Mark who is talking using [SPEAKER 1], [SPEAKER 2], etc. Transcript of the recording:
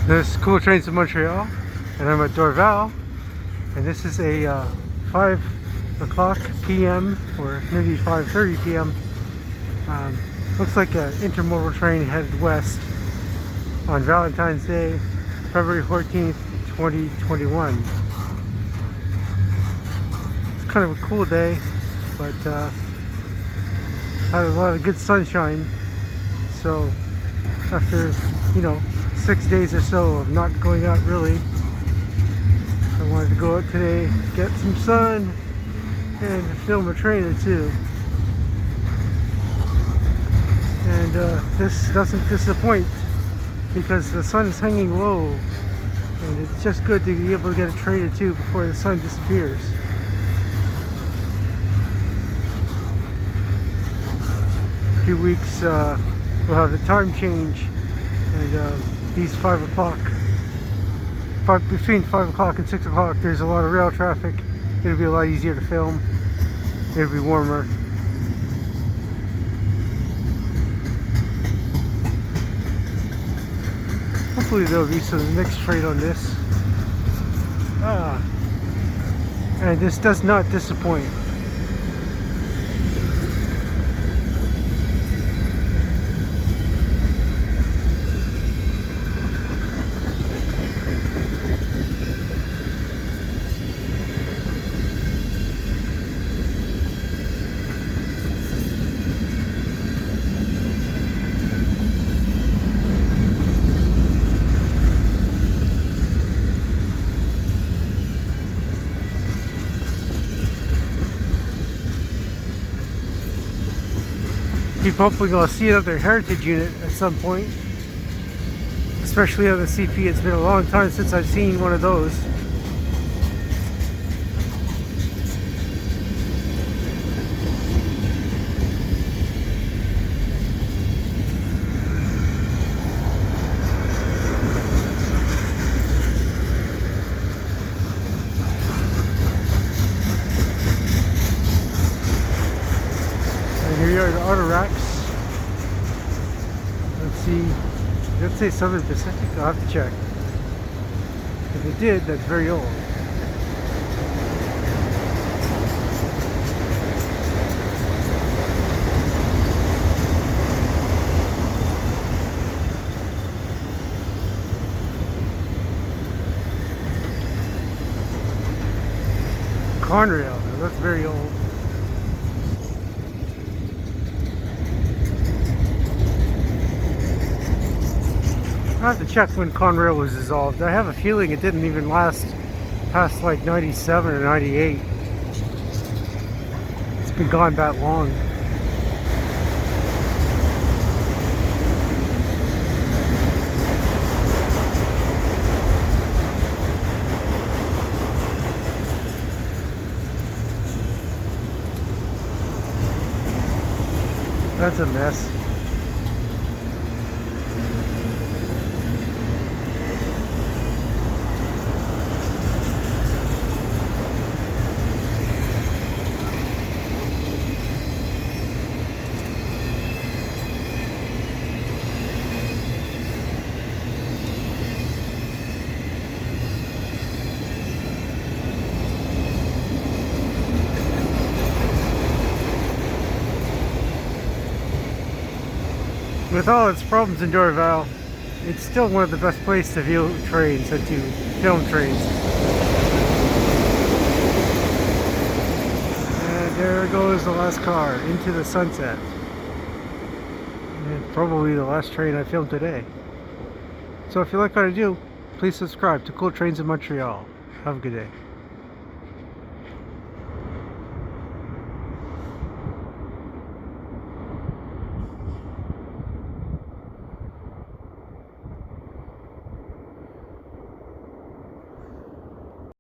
[SPEAKER 1] There's Cool Trains in Montreal, and I'm at Dorval, and this is a 5 o'clock p.m. or maybe 5:30 p.m. Looks like an intermodal train headed west on Valentine's Day, February 14th, 2021. It's kind of a cool day, but had a lot of good sunshine. So after, 6 days or so of not going out really, I wanted to go out today, get some sun, and film a train or two. And this doesn't disappoint because the sun is hanging low, and it's just good to be able to get a train or two before the sun disappears. In a few weeks we'll have the time change, and these 5 o'clock, between 5 o'clock and 6 o'clock, there's a lot of rail traffic. It'll be a lot easier to film. It'll be warmer. Hopefully there'll be some next train on this. And this does not disappoint. Keep hoping I'll see another heritage unit at some point, especially on the CP. It's been a long time since I've seen one of those. Here are the auto racks. Let's see. Let's say Southern Pacific. I'll have to check. If it did, that's very old. Conrail. That's very old. I have to check when Conrail was dissolved. I have a feeling it didn't even last past like 97 or 98. It's been gone that long. That's a mess. With all its problems in Dorval, it's still one of the best places to view trains and to film trains. And there goes the last car into the sunset. And probably the last train I filmed today. So if you like what I do, please subscribe to Cool Trains in Montreal. Have a good day.